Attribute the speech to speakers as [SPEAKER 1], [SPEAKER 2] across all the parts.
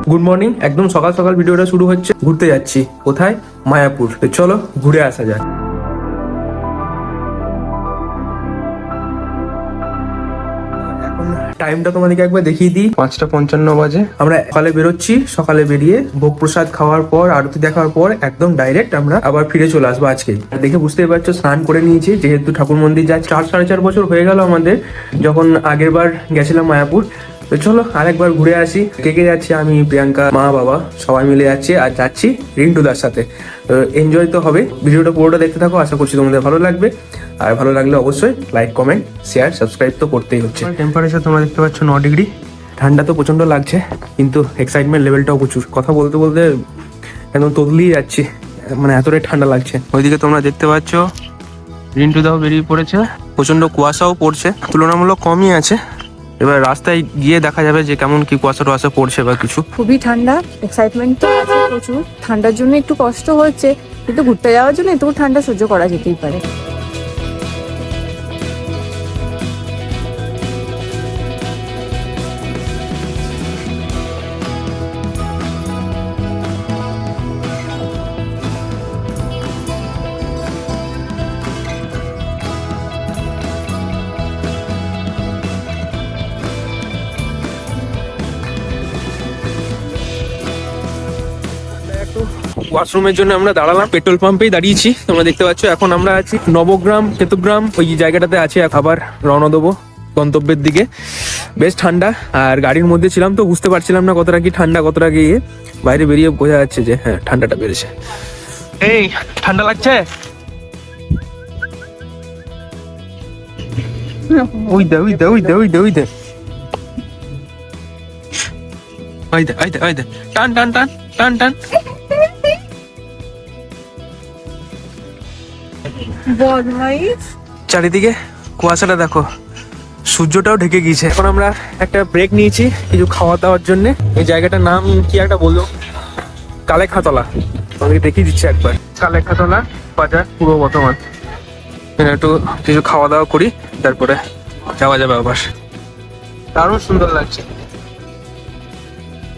[SPEAKER 1] Good morning. একদম সকাল সকাল ভিডিওটা শুরু হচ্ছে। ঘুরতে যাচ্ছি। কোথায়? মায়াপুর। তো চলো ঘুরে আসা যাক। এখন টাইমটা তোমাদেরকে একবার দেখিয়ে দিই। 5:55 বাজে। আমরা সকালে বেরোচ্ছি। সকালে বেরিয়ে ভোগ প্রসাদ খাওয়ার পর, আরতি দেখার পর একদম ডাইরেক্ট আমরা আবার ফিরে চলে আসবো আজকে। দেখে বুঝতেই পারছো স্নান করে নিয়েছি, যেহেতু ঠাকুর মন্দির যা 4-4.5 বছর হয়ে গেল আমাদের যখন আগের বার গেছিলাম মায়াপুর। তো চলো আরেকবার ঘুরে আসি। কে কে যাচ্ছে? আমি, প্রিয়াঙ্কা, মা, বাবা সবাই মিলে যাচ্ছি। আর যাচ্ছি রিন্টুদার সাথে। এনজয় তো হবে। ভিডিওটা পুরোটা দেখতে থাকো, আশা করছি তোমাদের ভালো লাগবে। আর ভালো লাগলে অবশ্যই লাইক, কমেন্ট, শেয়ার, সাবস্ক্রাইব তো করতেই হচ্ছে। টেম্পারেচার তোমরা দেখতে পাচ্ছ 9 ডিগ্রি। ঠান্ডা তো প্রচন্ড লাগছে, কিন্তু এক্সাইটমেন্ট লেভেলটাও প্রচুর। কথা বলতে বলতে একদম তদলিয়ে যাচ্ছি, মানে এতটাই ঠান্ডা লাগছে। ওইদিকে তোমরা দেখতে পাচ্ছ রিন্টুদাও বেরিয়ে পড়েছে। প্রচন্ড কুয়াশাও পড়ছে, তুলনামূলক কমই আছে। এবার রাস্তায় গিয়ে দেখা যাবে যে কেমন কি কুয়াশা টুয়াশা পড়ছে বা কিছু।
[SPEAKER 2] খুবই ঠান্ডা, এক্সাইটমেন্ট তো আছে প্রচুর। ঠান্ডার জন্য একটু কষ্ট হচ্ছে, কিন্তু ঘুরতে যাওয়ার জন্য এত ঠান্ডা সহ্য করা যেতেই পারে।
[SPEAKER 1] ওয়াশরুমের জন্য আমরা দাঁড়ালাম, পেট্রোল পাম্পেই দাঁড়িয়েছি। তোমরা দেখতে পাচ্ছ এখন আমরা আছি নবগ্রাম, কেতুগ্রাম ওই জায়গাটাতে আছি। আবার রওনা দেবো গন্তব্যের দিকে। বেশ ঠান্ডা, আর গাড়ির মধ্যে ছিলাম তো বুঝতে পারছিলাম না কতটা কি ঠান্ডা, কতটা গিয়ে বাইরে বেরিয়ে বোঝা যাচ্ছে যে হ্যাঁ ঠান্ডাটা বেড়েছে। এই ঠান্ডা লাগছে? ওই দে ওই দে ওই দে ওই দে ওই দে ওই দে ওই দে ওই দে টান টান টান টান টান। চারিদিকে কুয়াশাটা দেখো, সূর্যটাও ঢেকে গিয়েছে। এখন আমরা একটা ব্রেক নিয়েছি কিছু খাওয়া দাওয়ার জন্য। এই জায়গাটার নাম কি একটা বললো, কালেখাতলা। তোমাকে দেখিয়ে দিচ্ছি একবার। কালেখাতলা বাজার, পূর্ব বর্ধমান। একটু কিছু খাওয়া দাওয়া করি, তারপরে যাওয়া যাবে আবার। দারুণ সুন্দর লাগছে।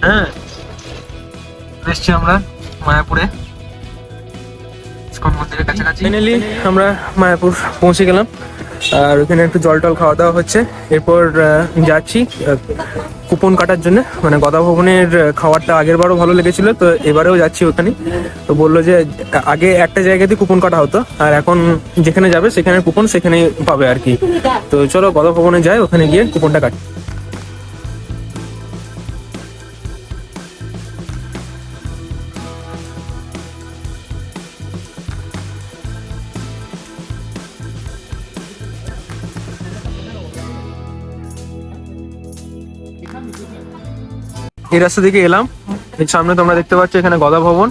[SPEAKER 1] হ্যাঁ, এসছি আমরা মায়াপুরে, মন্দিরের কাছাকাছি। ফাইনালি আমরা মায়াপুর পৌঁছে গেলাম। আর ওখানে একটু জল টল খাওয়া দাওয়া হচ্ছে। এরপর যাচ্ছি কুপন কাটার জন্য। মানে গদা ভবনের খাবারটা আগের বারও ভালো লেগেছিল, তো এবারেও যাচ্ছি ওখানে। তো বললো যে আগে একটা জায়গাতে কুপন কাটা হতো, আর এখন যেখানে যাবে সেখানে কুপন সেখানেই পাবে আর কি। তো চলো গদা ভবনে যাই, ওখানে গিয়ে কুপনটা কাটি। এই রাস্তা থেকে এলাম, এর সামনে তোমরা দেখতে পাচ্ছ এখানে গদা ভবন।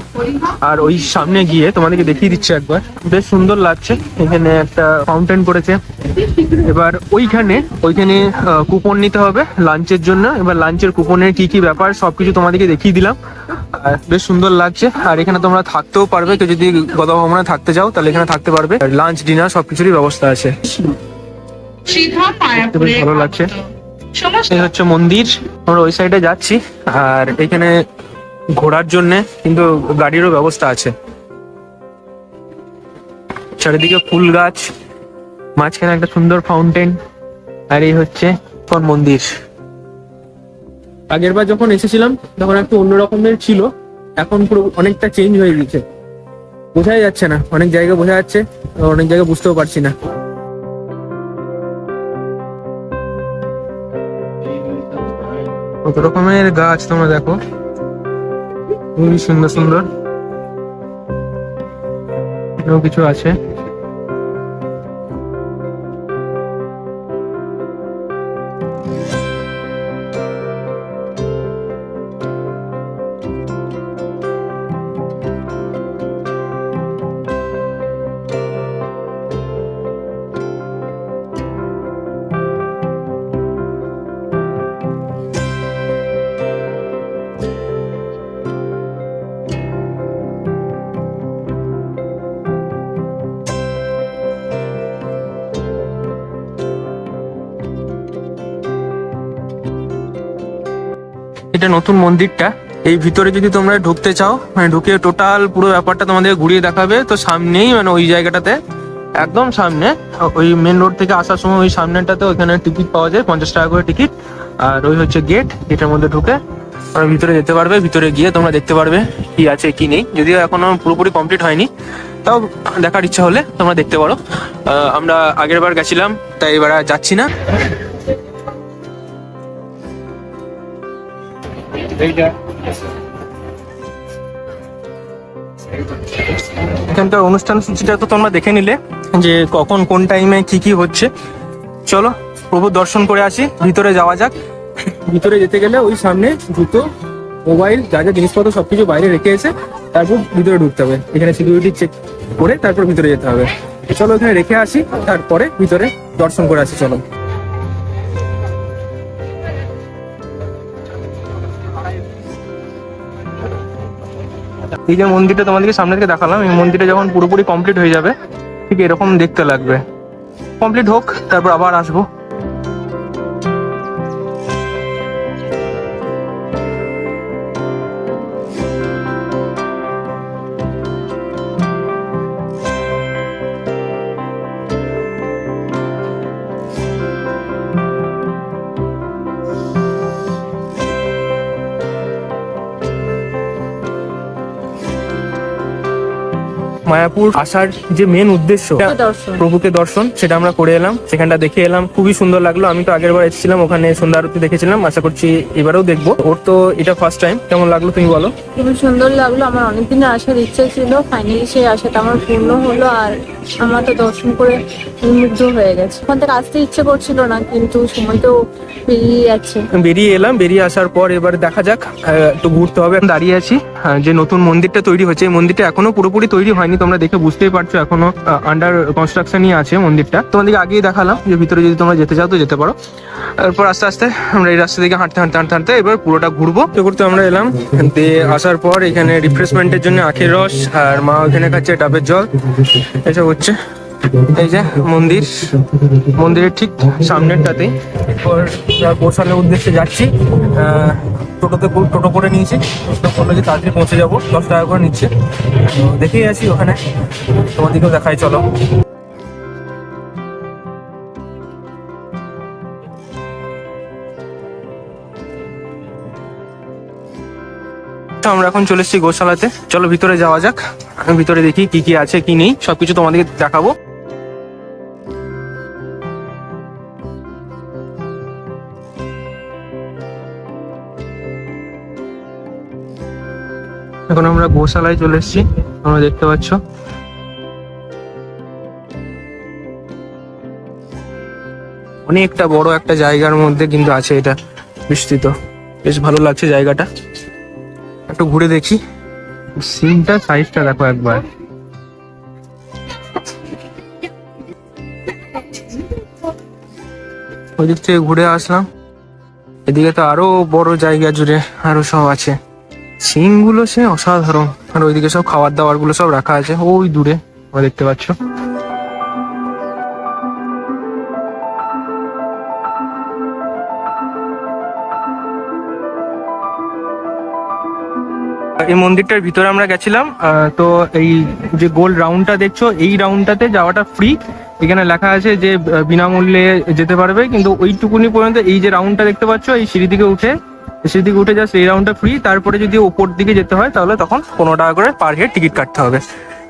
[SPEAKER 1] আর ওই সামনে গিয়ে তোমাদেরকে দেখিয়ে দিচ্ছি একবার। বেশ সুন্দর লাগছে, এখানে একটা ফাউন্টেন করেছে। এবার ওইখানে কুপন নিতে হবে লাঞ্চের জন্য। এবার লাঞ্চের কুপনের কি কি ব্যাপার সবকিছু তোমাদেরকে দেখিয়ে দিলাম। আর বেশ সুন্দর লাগছে। আর এখানে তোমরা থাকতেও পারবে, কেউ যদি গদা ভবনে থাকতে চাও তাহলে এখানে থাকতে পারবে। লাঞ্চ ডিনার সবকিছুরই ব্যবস্থা আছে। বেশ ভালো লাগছে। এই হচ্ছে মন্দির। আমরা ওই সাইডে যাচ্ছি। আর এখানে ঘোরার জন্য কিন্তু গাড়িরও ব্যবস্থা আছে। চারিদিকে ফুল গাছ, মাঝখানে একটা সুন্দর ফাউন্টেন। আর এই হচ্ছে কোন মন্দির। আগের বার যখন এসেছিলাম তখন একটু অন্য রকমের ছিল, এখন পুরো অনেকটা চেঞ্জ হয়ে গেছে। বোঝাই যাচ্ছে না, অনেক জায়গা বোঝা যাচ্ছে, অনেক জায়গা বুঝতেও পারছি না। কত রকমের গাছ তোমরা দেখো, খুবই সুন্দর সুন্দর। এটাও কিছু আছে। এটা নতুন মন্দিরটা, এই ভিতরে যদি তোমরা ঢুকতে চাও, মানে ঢুকে টোটাল পুরো ব্যাপারটা তোমাদের ঘুরিয়ে দেখাবে। তো সামনেই মানে ওই জায়গাটাতে একদম সামনে, ওই মেন রোড থেকে আসার সময় ওই সামনেটাতে ওইখানে টিকিট পাওয়া যায়, 50 টাকা করে টিকিট। আর ওই হচ্ছে গেট, গেটের মধ্যে ঢুকে তোমরা ভিতরে যেতে পারবে। ভিতরে গিয়ে তোমরা দেখতে পারবে কি আছে কি নেই, যদিও এখনো পুরোপুরি কমপ্লিট হয়নি, তাও দেখার ইচ্ছা হলে তোমরা দেখতে পারো। আমরা আগের বার গেছিলাম, তাই এবার আর যাচ্ছি না। এখানকার অনুষ্ঠান সূচিটা তো তোমরা দেখে নিলে যে কখন কোন টাইমে কি কি হচ্ছে। চলো প্রভুর দর্শন করে আসি, ভিতরে যাওয়া যাক। ভিতরে যেতে গেলে ওই সামনে জুতো, মোবাইল, যা যা জিনিসপত্র সবকিছু বাইরে রেখে এসে তারপর ভিতরে ঢুকতে হবে। এখানে সিকিউরিটি চেক করে তারপর ভিতরে যেতে হবে। চলো এখানে রেখে আসি, তারপরে ভিতরে দর্শন করে আসি। চলো। এই যে মন্দিরটা তোমাদেরকে সামনে থেকে দেখালাম, এই মন্দিরটা যখন পুরোপুরি কমপ্লিট হয়ে যাবে ঠিক এরকম দেখতে লাগবে। কমপ্লিট হোক, তারপর আবার আসবো। মায়াপুর আসার যে মেন উদ্দেশ্য প্রভুকে দর্শন, সেটা আমরা করে এলাম, সেখানটা দেখে এলাম, খুবই সুন্দর লাগলো। আমি তো আগের বার এসেছিলাম, ওখানে সন্ধ্যা আরতি দেখেছিলাম, আশা করছি এবারেও দেখবো। ওর তো এটা ফার্স্ট টাইম, কেমন লাগলো তুমি বলো?
[SPEAKER 2] খুবই সুন্দর লাগলো, আমার অনেকদিনের আসার ইচ্ছা ছিল, ফাইনালি সেই আশাটা আমার পূর্ণ হলো। আর আমার তো দর্শন করে মুগ্ধ হয়ে গেছে। ওখান থেকে আসতে ইচ্ছে করছিল না, কিন্তু সময় তো পেরিয়ে যাচ্ছে।
[SPEAKER 1] বেরিয়ে এলাম, বেরিয়ে আসার পর এবার দেখা যাক, একটু ঘুরতে হবে। দাঁড়িয়ে আছি, যে নতুন মন্দিরটা তৈরি হচ্ছে, এই মন্দিরটা এখনো পুরোপুরি তৈরি হয়নি, তোমরা দেখে বুঝতেই পারছো, এখনো আন্ডার কনস্ট্রাকশনই আছে মন্দিরটা। তোমাদেরকে আগেই দেখালাম যে ভিতরে যদি তোমরা যেতে চাও তো যেতে পারো। তারপর আস্তে আস্তে আমরা এই রাস্তা থেকে হাঁটতে হাঁটতে হাঁটতে হাঁটতে এবার পুরোটা ঘুরবো। তো ঘুরতে আমরা এলাম, দিয়ে আসার পর এখানে রিফ্রেশমেন্টের জন্য আখের রস, আর মা ওখানে খাচ্ছে ডাবের জল, এসব হচ্ছে। এই যে মন্দির, মন্দিরের ঠিক সামনেরটাতেই। এরপর গোশালার উদ্দেশ্যে যাচ্ছি। টোটো করে নিয়েছি, তো বললো যে তাড়াতাড়ি পৌঁছে যাবো, 10 টাকা করে নিচ্ছে। তো দেখেই আসি ওখানে, তোমাদেরকেও দেখাই, চলো। আমরা এখন চলে এসেছি গোশালাতে, চলো ভিতরে যাওয়া যাক। আমি ভিতরে দেখি কি কি আছে কি নেই, সবকিছু তোমাদেরকে দেখাবো। এখন আমরা গোশালায় চলে এসেছি, তোমরা দেখতে পাচ্ছ। অনেকটা বড় একটা জায়গার মধ্যে কিন্তু আছে এটা বিস্তৃত, বেশ ভালো লাগছে জায়গাটা। একটু ঘুরে দেখি, সিনটা সাইজটা দেখো একবার। ওইদিক থেকে ঘুরে আসলাম, এদিকে তো আরো বড় জায়গা জুড়ে আরো সব আছে। সিনগুলো সে অসাধারণ, আর ওইদিকে সব খাবার দাবার গুলো সব রাখা আছে ওই দূরে, তোমরা দেখতে পাচ্ছ। এই মন্দিরটার ভিতরে আমরা গেছিলাম, তো এই যে গোল রাউন্ডটা দেখছো, এই রাউন্ডটাতে যাওয়াটা ফ্রি। এখানে লেখা আছে যে বিনামূল্যে যেতে পারবে, কিন্তু ওইটুকুনি পর্যন্ত। এই যে রাউন্ডটা দেখতে পাচ্ছ, এই সিঁড়ি দিকে উঠে জাস্ট এই রাউন্ডটা ফ্রি। তারপরে যদি ওপর দিকে যেতে হয় তাহলে তখন 15 টাকা করে পার হেড টিকিট কাটতে হবে।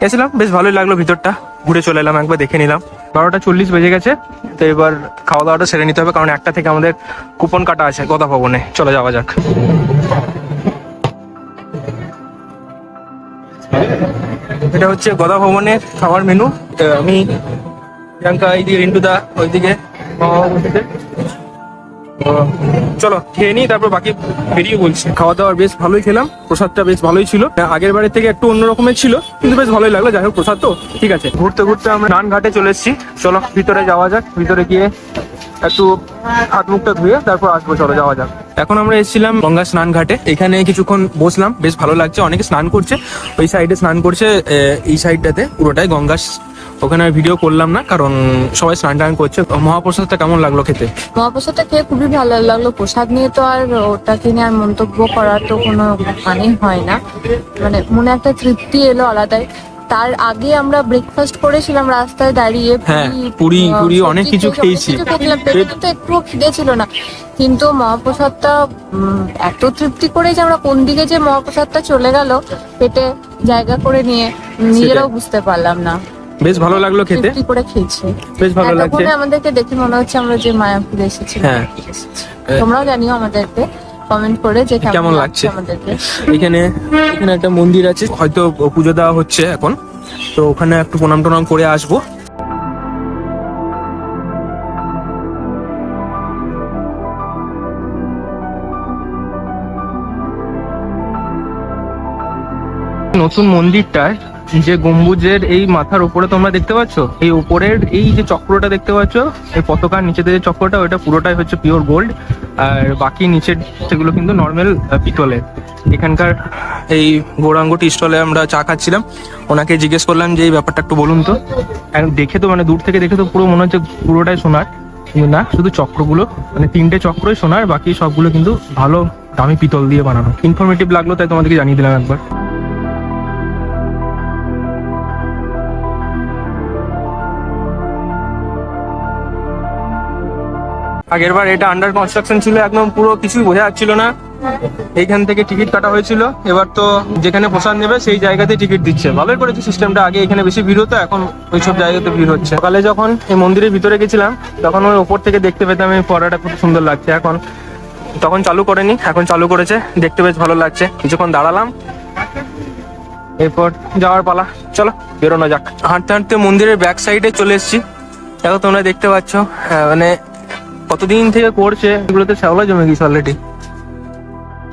[SPEAKER 1] গেছিলাম, বেশ ভালোই লাগলো ভিতরটা, ঘুরে চলে এলাম, একবার দেখে নিলাম। 12:40 বেজে গেছে, তো এবার খাওয়া দাওয়াটা সেরে নিতে হবে, কারণ 1টা থেকে আমাদের কুপন কাটা আছে গদা ভবনে। চলে যাওয়া যাক। এটা হচ্ছে গদা ভবনের খাবার মেনু। আমি প্রিয়াঙ্কা এইদিকে, রিন্টুদা ওইদিকে, চলো খেয়ে নিই, তারপর বাকি বেরিয়ে বলছি। খাওয়া দাওয়ার বেশ ভালোই খেলাম, প্রসাদটা বেশ ভালোই ছিল। আগের বারের থেকে একটু অন্যরকমের ছিল, কিন্তু বেশ ভালোই লাগলো। যাই হোক, প্রসাদ তো ঠিক আছে। ঘুরতে ঘুরতে আমরা স্নান ঘাটে চলে এসেছি, চলো ভিতরে যাওয়া যাক। ভিতরে গিয়ে একটু হাত মুখটা ধুয়ে তারপর আসবো, চলো যাওয়া যাক। এখন আমরা এসেছিলাম গঙ্গা স্নান ঘাটে, এখানে কিছুক্ষণ বসলাম, বেশ ভালো লাগছে। অনেকে স্নান করছে, ওই সাইডে স্নান করছে, এই সাইডটাতে পুরোটাই গঙ্গা ওখানে আর ভিডিও করলাম না, কারণ সবাই স্নান টান করছে। মহাপ্রসাদটা কেমন লাগলো খেতে?
[SPEAKER 2] মহাপ্রসাদটা খেয়ে খুবই ভালো লাগলো। প্রসাদ নিয়ে তো আর ওটাকে নিয়ে আর মন্তব্য করার তো কোনো মানেই হয় না, মানে মনে একটা তৃপ্তি এলো আলাদাই। তার আগে আমরা ব্রেকফাস্ট করেছিলাম রাস্তায় দাঁড়িয়ে,
[SPEAKER 1] হ্যাঁ, পুরি অনেক কিছু খেয়েছি,
[SPEAKER 2] তো একটুও খিদে ছিল না, কিন্তু মহাপ্রসাদটা এত তৃপ্তি করে যে আমরা কোন দিকে যে মহাপ্রসাদটা চলে গেল পেটে জায়গা করে নিয়ে নিজেরাও বুঝতে পারলাম না।
[SPEAKER 1] বেশ ভালো লাগলো খেতে,
[SPEAKER 2] তৃপ্তি করে খেয়েছি,
[SPEAKER 1] বেশ ভালো লাগছে।
[SPEAKER 2] আমাদেরকে দেখে মনে হচ্ছে আমরা যে মায়াপুরে এসেছি।
[SPEAKER 1] হ্যাঁ,
[SPEAKER 2] তোমরাও জানিও আমাদেরকে কমেন্ট করে যে
[SPEAKER 1] কেমন লাগছে
[SPEAKER 2] আমাদেরকে।
[SPEAKER 1] এখানে একটা মন্দির আছে, হয়তো পুজো দেওয়া হচ্ছে এখন, তো ওখানে একটু প্রণাম টনাম করে আসবো। নতুন মন্দিরটায় যে গম্বুজের এই মাথার উপরে তোমরা দেখতে পাচ্ছ, এই উপরের এই যে চক্রটা দেখতে পাচ্ছ, এই পতাকার নিচে যে চক্রটা, ওটা পুরোটাই হচ্ছে পিওর গোল্ড, আর বাকি নিচের সেগুলো কিন্তু নর্মাল পিতলের। এখানকার এই গৌরাঙ্গ টি স্টলে আমরা চা খাচ্ছিলাম, ওনাকে জিজ্ঞেস করলাম যে এই ব্যাপারটা একটু বলুন তো। দেখে তো মানে দূর থেকে দেখে তো পুরো মনে হচ্ছে পুরোটাই সোনার, কিন্তু না, শুধু চক্রগুলো মানে 3টে চক্রই সোনার, বাকি সবগুলো কিন্তু ভালো দামি পিতল দিয়ে বানানো। ইনফরমেটিভ লাগলো তাই তোমাদেরকে জানিয়ে দিলাম একবার। আগের বার এটা আন্ডার কনস্ট্রাকশন ছিল, একদম পুরো কিছুই বোঝা যাচ্ছিল না। এইখান থেকে টিকিট কাটা হয়েছিল, এবার তো যেখানে প্রসাদ নেবে সেই জায়গাতে টিকিট দিচ্ছে। ভালোই করেছে সিস্টেমটা, আগে এখানে বেশি ভিড় হতো, এখন ওইসব জায়গাতে ভিড় হচ্ছে। সকালে যখন এই মন্দিরের ভিতরে গেছিলাম তখন ওই ওপর থেকে দেখতে পেতাম এই ফোয়ারাটা খুব সুন্দর লাগছে। এখন তখন চালু করেনি, এখন চালু করেছে, দেখতে বেশ ভালো লাগছে। কিছুক্ষণ দাঁড়ালাম, এরপর যাওয়ার পালা, চলো বেরোনো যাক। হাঁটতে হাঁটতে মন্দিরের ব্যাক সাইডে চলে এসেছি। দেখো তোমরা দেখতে পাচ্ছ, মানে কতদিন থেকে করছে, এগুলোতে শ্যাওলা জমে গেছে অলরেডি।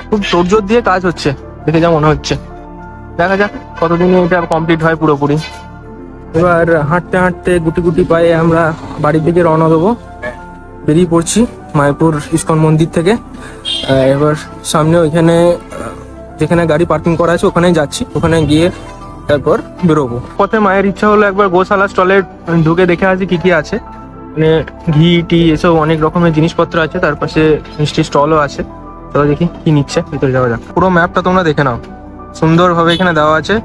[SPEAKER 1] খুব তোড়জোড় দিয়ে কাজ হচ্ছে দেখে যা মনে হচ্ছে। দেখা যাক কতদিন এটা কমপ্লিট হয় পুরোপুরি। এবার হাঁটতে হাঁটতে গুটি গুটি পায়ে আমরা বাড়ির দিকে রওনা দেবো। বেরিয়ে পড়ছি মায়াপুর ইস্কন মন্দির থেকে। এবার সামনে ওইখানে যেখানে গাড়ি পার্কিং করা আছে ওখানে যাচ্ছি, ওখানে গিয়ে তারপর বেরোবো। পথে মায়ের ইচ্ছা হলো একবার গোশালা স্টলে ঢুকে দেখে আসি কি কি আছে। মানে ঘি টি এসব অনেক রকমের জিনিসপত্র আছে, তার পাশে মিষ্টি স্টলও আছে। চলো দেখি কি নিচ্ছে, ভিতরে যাওয়া যাক। পুরো ম্যাপটা তোমরা দেখে নাও, সুন্দরভাবে এখানে দেওয়া আছে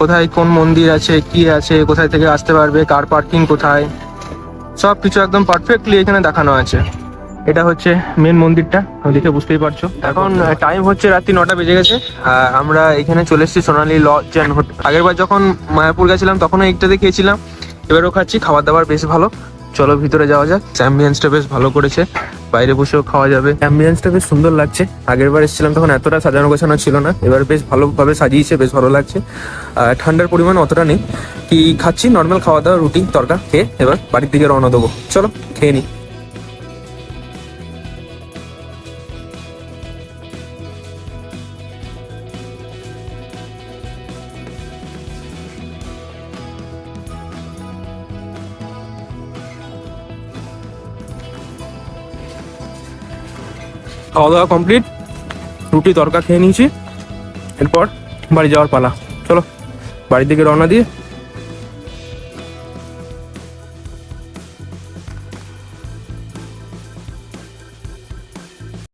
[SPEAKER 1] কোথায় কোন মন্দির আছে, কি আছে, কোথায় থেকে আসতে পারবে, কার পার্কিং কোথায়, সব কিছু একদম পারফেক্টলি এখানে দেখানো আছে। এটা হচ্ছে মেন মন্দিরটা, দেখে বুঝতেই পারছো। এখন টাইম হচ্ছে রাত্রি 9টা বেজে গেছে। আমরা এখানে চলে এসেছি সোনালী লজ অ্যান্ড হোটেল। আগের বার যখন মায়াপুর গেছিলাম তখনও এইটাতে খেয়েছিলাম, এবারও খাচ্ছি। খাবার দাবার বেশ ভালো, চলো ভিতরে যাওয়া যাক। অ্যাম্বিয়েন্সটা বেশ ভালো করেছে, বাইরে বসেও খাওয়া যাবে। অ্যাম্বিয়েন্সটা বেশ সুন্দর লাগছে। আগের বার এসেছিলাম তখন এতটা সাজানো গোছানো ছিল না, এবার বেশ ভালোভাবে সাজিয়েছে, বেশ ভালো লাগছে। ঠান্ডার পরিমাণ অতটা নেই। কি খাচ্ছি, নর্মাল খাওয়া দাওয়া, রুটি তরকা খেয়ে এবার বাড়ির দিকে রওনা দেবো। চলো খেয়ে নিই। খাওয়া দাওয়া কমপ্লিট, রুটি তরকা খেয়ে নিয়েছি, এরপর বাড়ি যাওয়ার পালা। চলো বাড়ির দিকে রওনা দিয়ে